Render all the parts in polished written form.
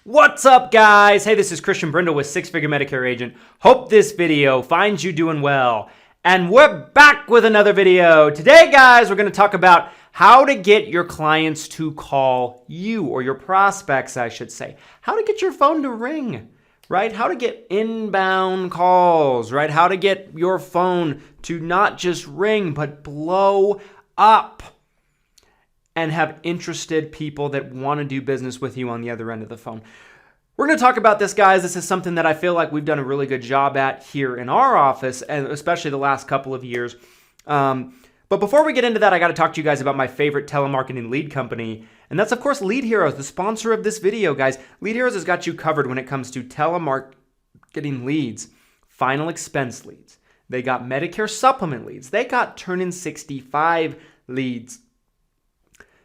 What's up, guys? Hey, this is Christian Brindle with Six Figure Medicare Agent. Hope this video finds you doing well. And we're back with another video. Today, guys, we're going to talk about how to get your clients to call you, or your prospects, I should say. How to get your phone to ring, right? How to get inbound calls, right? How to get your phone to not just ring, but blow up and have interested people that want to do business with you on the other end of the phone. We're going to talk about this, guys. This is something that I feel like we've done a really good job at here in our office, and especially the last couple of years. But before we get into that, I got to talk to you guys about my favorite telemarketing lead company, and that's, of course, Lead Heroes, the sponsor of this video, guys. Lead Heroes has got you covered when it comes to telemarketing leads, final expense leads. They got Medicare supplement leads. They got Turn-in 65 leads.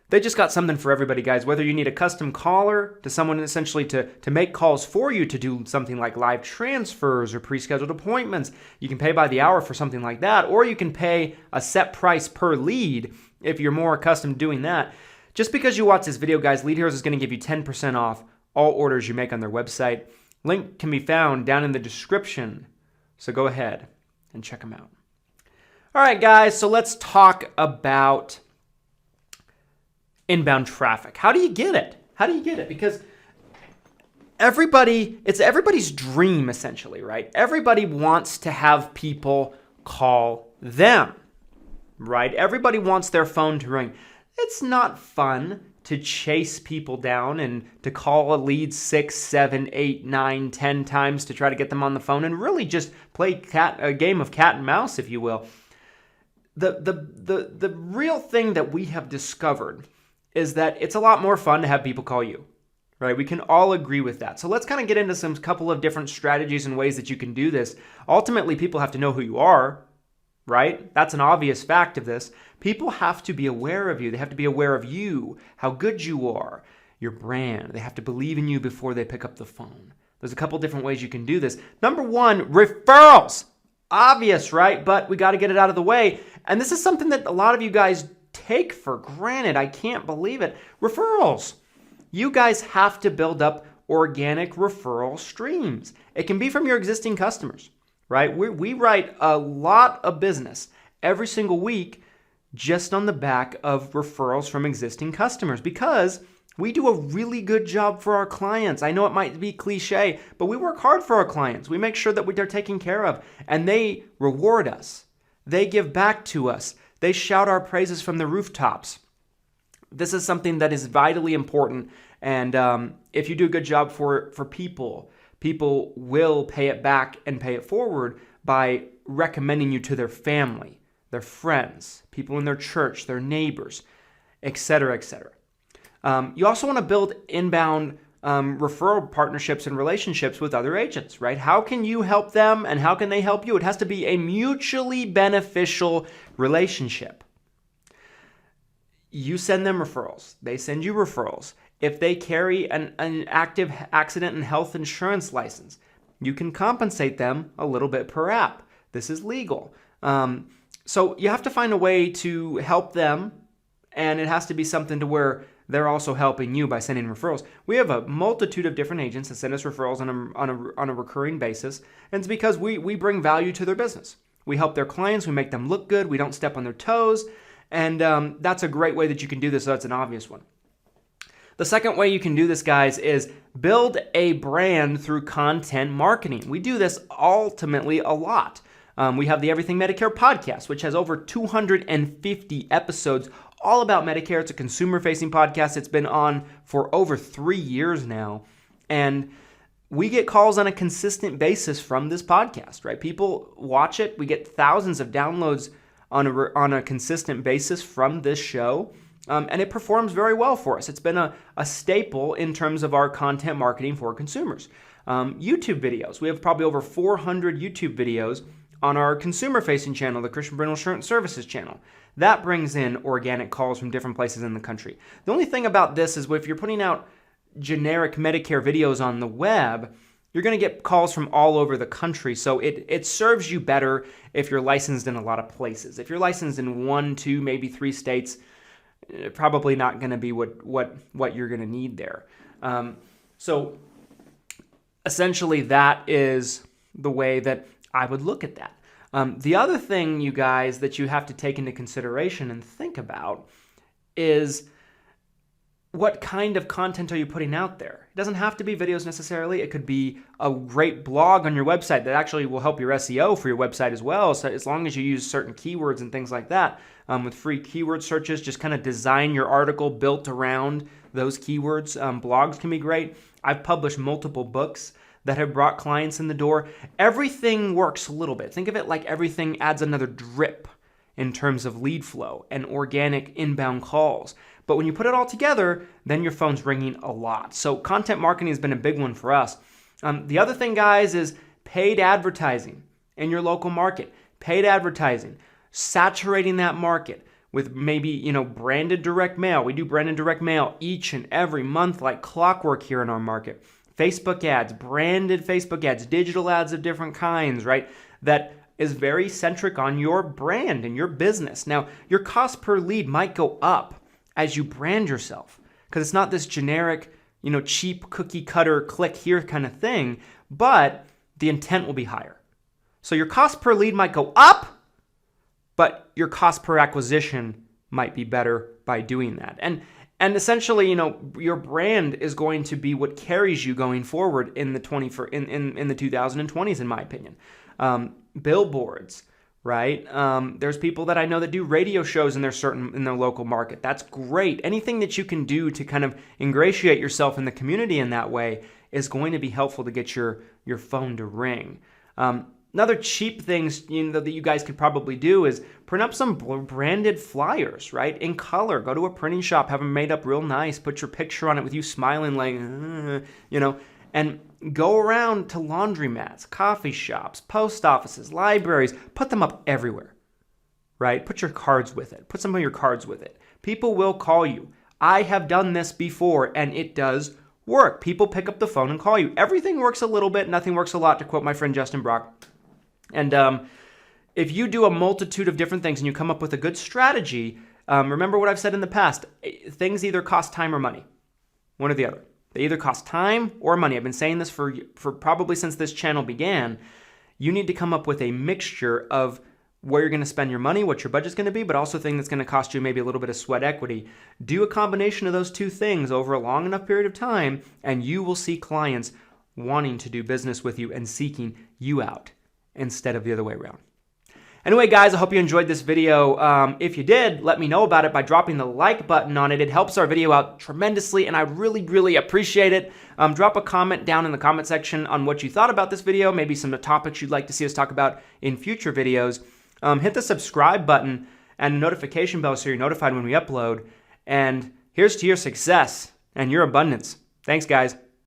They just got something for everybody, guys. Whether you need a custom caller to someone essentially to make calls for you, to do something like live transfers or pre-scheduled appointments, you can pay by the hour for something like that, or you can pay a set price per lead if you're more accustomed to doing that. Just because you watch this video, guys, Lead Heroes is going to give you 10% off all orders you make on their website. Link can be found down in the description, so go ahead and check them out. All right, guys, so let's talk about inbound traffic. How do you get it? How do you get it? Because it's everybody's dream, essentially, right? Everybody wants to have people call them, right? Everybody wants their phone to ring. It's not fun to chase people down and to call a lead 6, 7, 8, 9, 10 times to try to get them on the phone and really just play a game of cat and mouse, if you will. The real thing that we have discovered is that it's a lot more fun to have people call you, right? We can all agree with that. So let's kind of get into some couple of different strategies and ways that you can do this. Ultimately, people have to know who you are, right? That's an obvious fact of this. People have to be aware of you. They have to be aware of you, how good you are, your brand. They have to believe in you before they pick up the phone. There's a couple different ways you can do this. Number one, referrals. Obvious, right? But we got to get it out of the way. And this is something that a lot of you guys take for granted. I can't believe it. Referrals. You guys have to build up organic referral streams. It can be from your existing customers, right? We write a lot of business every single week just on the back of referrals from existing customers because we do a really good job for our clients. I know it might be cliche, but we work hard for our clients. We make sure that they're taken care of, and they reward us. They give back to us. They shout our praises from the rooftops. This is something that is vitally important, and if you do a good job for people, people will pay it back and pay it forward by recommending you to their family, their friends, people in their church, their neighbors, etc., etc. You also want to build inbound referral partnerships and relationships with other agents, right? How can you help them and how can they help you? It has to be a mutually beneficial relationship. You send them referrals. They send you referrals. If they carry an active accident and health insurance license, you can compensate them a little bit per app. This is legal. So you have to find a way to help them, and it has to be something to where they're also helping you by sending referrals. We have a multitude of different agents that send us referrals on a recurring basis, and it's because we bring value to their business. We help their clients, we make them look good, we don't step on their toes, and that's a great way that you can do this, so that's an obvious one. The second way you can do this, guys, is build a brand through content marketing. We do this ultimately a lot. We have the Everything Medicare Podcast, which has over 250 episodes all about Medicare. It's a consumer-facing podcast. It's been on for over 3 years now. And we get calls on a consistent basis from this podcast, right? People watch it. We get thousands of downloads on a consistent basis from this show. And it performs very well for us. It's been a staple in terms of our content marketing for consumers. YouTube videos. We have probably over 400 YouTube videos on our consumer-facing channel, the Christian Brindle Insurance Services channel. That brings in organic calls from different places in the country. The only thing about this is if you're putting out generic Medicare videos on the web, you're going to get calls from all over the country. So it serves you better if you're licensed in a lot of places. If you're licensed in 1, 2, maybe 3 states, probably not going to be what you're going to need there. So essentially that is the way that I would look at that. The other thing, you guys, that you have to take into consideration and think about is what kind of content are you putting out there? It doesn't have to be videos necessarily. It could be a great blog on your website that actually will help your SEO for your website as well. So as long as you use certain keywords and things like that, with free keyword searches, just kind of design your article built around those keywords. Blogs can be great. I've published multiple books that have brought clients in the door. Everything works a little bit. Think of it like everything adds another drip in terms of lead flow and organic inbound calls. But when you put it all together, then your phone's ringing a lot. So content marketing has been a big one for us. The other thing, guys, is paid advertising in your local market. Paid advertising, saturating that market with maybe, branded direct mail. We do branded direct mail each and every month like clockwork here in our market. Facebook ads, branded Facebook ads, digital ads of different kinds, right? That is very centric on your brand and your business. Now, your cost per lead might go up as you brand yourself, because it's not this generic, cheap cookie cutter click here kind of thing, but the intent will be higher. So your cost per lead might go up, but your cost per acquisition might be better by doing that. And essentially, your brand is going to be what carries you going forward in the 2020s, in my opinion. Billboards, right? There's people that I know that do radio shows in their local market. That's great. Anything that you can do to kind of ingratiate yourself in the community in that way is going to be helpful to get your phone to ring. Another cheap things that you guys could probably do is print up some branded flyers, right? In color. Go to a printing shop, have them made up real nice, put your picture on it with you smiling like, and go around to laundromats, coffee shops, post offices, libraries, put them up everywhere, right? Put your cards with it. Put some of your cards with it. People will call you. I have done this before, and it does work. People pick up the phone and call you. Everything works a little bit, nothing works a lot, to quote my friend Justin Brock. And if you do a multitude of different things and you come up with a good strategy, remember what I've said in the past, things either cost time or money, one or the other. They either cost time or money. I've been saying this for probably since this channel began. You need to come up with a mixture of where you're going to spend your money, what your budget's going to be, but also a thing that's going to cost you maybe a little bit of sweat equity. Do a combination of those two things over a long enough period of time, and you will see clients wanting to do business with you and seeking you out instead of the other way around. Anyway, guys, I hope you enjoyed this video. If you did, let me know about it by dropping the like button on it. It helps our video out tremendously, and I really, really appreciate it. Drop a comment down in the comment section on what you thought about this video, maybe some of the topics you'd like to see us talk about in future videos. Hit the subscribe button and the notification bell so you're notified when we upload. And here's to your success and your abundance. Thanks, guys.